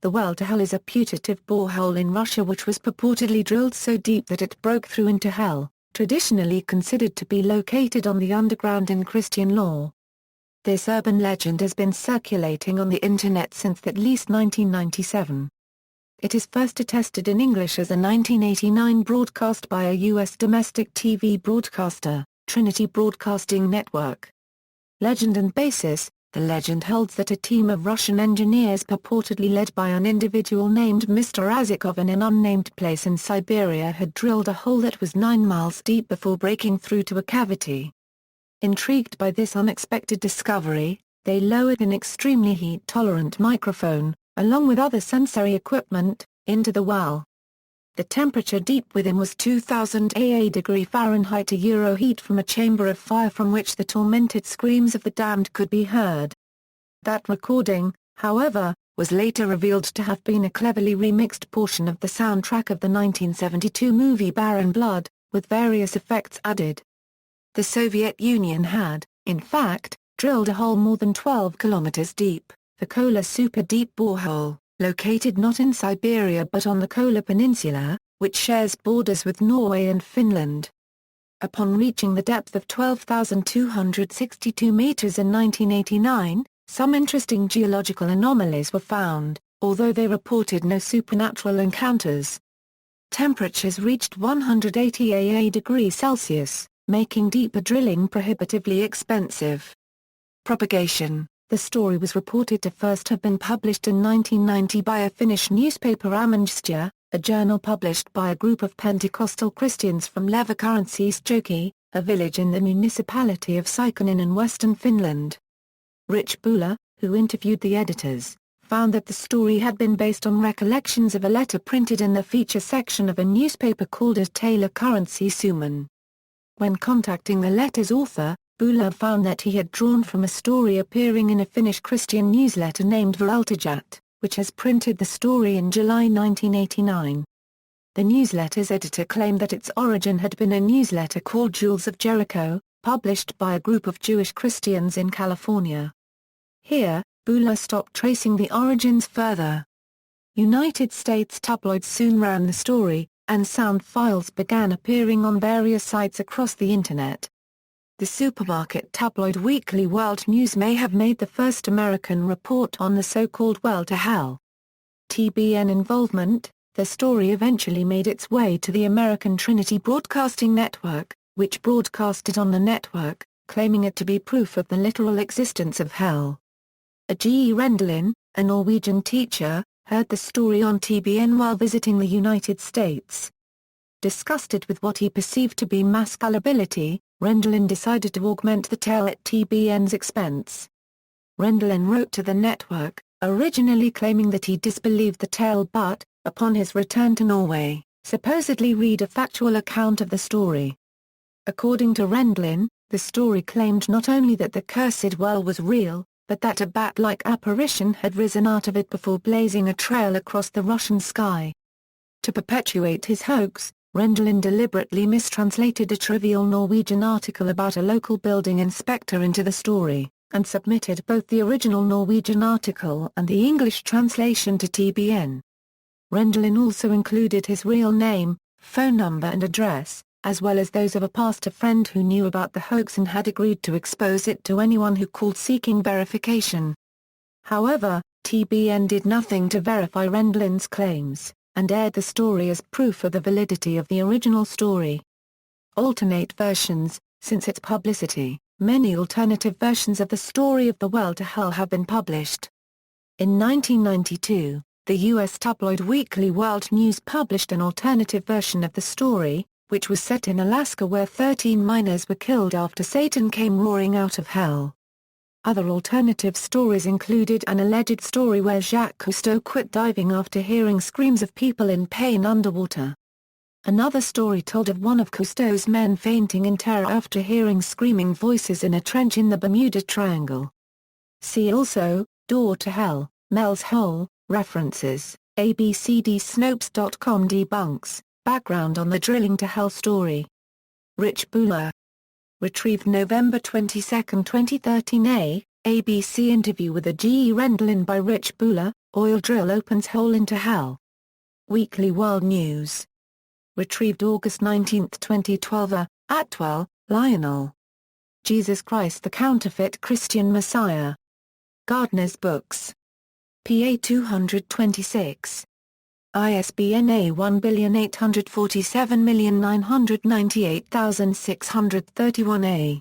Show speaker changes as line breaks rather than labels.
The well to hell is a putative borehole in Russia which was purportedly drilled so deep that it broke through into hell, traditionally considered to be located on the underground in Christian law. This urban legend has been circulating on the Internet since at least 1997. It is first attested in English as a 1989 broadcast by a U.S. domestic TV broadcaster, Trinity Broadcasting Network. Legend and basis: the legend holds that a team of Russian engineers purportedly led by an individual named Mr. Azikov in an unnamed place in Siberia had drilled a hole that was 9 miles deep before breaking through to a cavity. Intrigued by this unexpected discovery, they lowered an extremely heat-tolerant microphone, along with other sensory equipment, into the well. The temperature deep within was 2000 degree Fahrenheit heat from a chamber of fire from which the tormented screams of the damned could be heard. That recording, however, was later revealed to have been a cleverly remixed portion of the soundtrack of the 1972 movie Barren Blood, with various effects added. The Soviet Union had, in fact, drilled a hole more than 12 kilometers deep, the Kola Super Deep Borehole, located not in Siberia but on the Kola Peninsula, which shares borders with Norway and Finland. Upon reaching the depth of 12,262 meters in 1989, some interesting geological anomalies were found, although they reported no supernatural encounters. Temperatures reached 180 degrees Celsius, making deeper drilling prohibitively expensive. Propagation: the story was reported to first have been published in 1990 by a Finnish newspaper Amnesty, a journal published by a group of Pentecostal Christians from Leväkurentsijoki, a village in the municipality of Sikkonen in western Finland. Rich Buller, who interviewed the editors, found that the story had been based on recollections of a letter printed in the feature section of a newspaper called Leväkurentsisuman. When contacting the letter's author, Buller found that he had drawn from a story appearing in a Finnish Christian newsletter named Valtajat, which has printed the story in July 1989. The newsletter's editor claimed that its origin had been a newsletter called Jewels of Jericho, published by a group of Jewish Christians in California. Here, Buller stopped tracing the origins further. United States tabloids soon ran the story, and sound files began appearing on various sites across the Internet. The supermarket tabloid Weekly World News may have made the first American report on the so-called well to hell. TBN involvement: the story eventually made its way to the American Trinity Broadcasting Network, which broadcast it on the network, claiming it to be proof of the literal existence of hell. A G. E. Rendelin, a Norwegian teacher, heard the story on TBN while visiting the United States. Disgusted with what he perceived to be mass gullibility, Rendelin decided to augment the tale at TBN's expense. Rendelin wrote to the network, originally claiming that he disbelieved the tale but, upon his return to Norway, supposedly read a factual account of the story. According to Rendelin, the story claimed not only that the cursed well was real, but that a bat-like apparition had risen out of it before blazing a trail across the Russian sky. To perpetuate his hoax, Rendelin deliberately mistranslated a trivial Norwegian article about a local building inspector into the story, and submitted both the original Norwegian article and the English translation to TBN. Rendelin also included his real name, phone number and address, as well as those of a pastor friend who knew about the hoax and had agreed to expose it to anyone who called seeking verification. However, TBN did nothing to verify Rendelin's claims, and aired the story as proof of the validity of the original story. Alternate versions: since its publicity, many alternative versions of the story of the well to hell have been published. In 1992, the U.S. tabloid Weekly World News published an alternative version of the story, which was set in Alaska where 13 miners were killed after Satan came roaring out of hell. Other alternative stories included an alleged story where Jacques Cousteau quit diving after hearing screams of people in pain underwater. Another story told of one of Cousteau's men fainting in terror after hearing screaming voices in a trench in the Bermuda Triangle. See also, Door to Hell, Mel's Hole, references, abcdsnopes.com debunks, background on the Drilling to Hell story. Rich Buller. Retrieved November 22, 2013. ABC interview with a G. E. Rendelin by Rich Buller, Oil drill opens hole into hell. Weekly World News. Retrieved August 19, 2012. Atwell, Lionel. Jesus Christ the Counterfeit Christian Messiah. Gardner's Books. PA 226. ISBN A1847998,631-A.